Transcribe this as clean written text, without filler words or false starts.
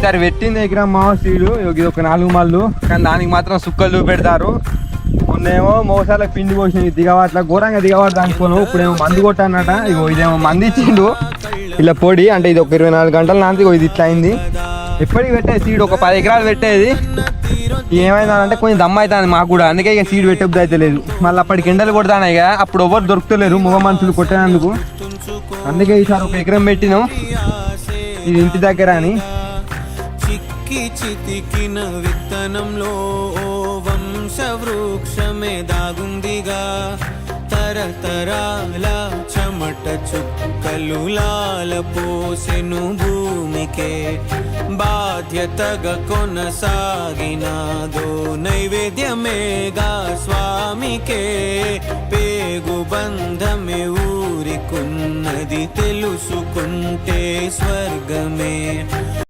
ఈసారి పెట్టింది దగ్గర మా సీడు ఇది ఒక 4 మళ్ళు, కానీ దానికి మాత్రం సుక్కలు చూపెడతారు. మొన్నేమో మోసాలకు పిండి పోసిన దిగవాట్ల ఘోరంగా దిగవాడు అనుకోను. ఇప్పుడేమో మందు కొట్టన్నట. ఇగో ఇదేమో మంది ఇచ్చిండు ఇలా పొడి, అంటే ఇది ఒక 24 గంటల నాంతి ఇది ఇట్లా అయింది. ఎప్పటికి పెట్టేది సీడ్ ఒక 10 ఎకరాలు పెట్టేది. ఏమైందంటే కొంచెం దమ్మ అవుతుంది మాకు కూడా, అందుకే ఇక సీడ్ పెట్టబుద్ధి అయితే లేదు. మళ్ళీ అప్పటికి ఎండలు కొడతానాయి ఇక, అప్పుడు ఎవరు దొరుకుతలేరు మగ మనుషులు కొట్టేందుకు. అందుకే ఈసారి ఒక ఎకరం పెట్టినాం ఇది ఇంటి దగ్గర అని. చితికిన విత్తనంలో వంశవృక్షమే దాగుందిగా, తరతరాల చెమట చుక్కలు లాల పోసెను భూమికే, బాధ్యతగా కొనసాగినాదో నైవేద్యమేగా స్వామికే, పేగు బంధమే ఊరికున్నది తెలుసుకుంటే స్వర్గమే.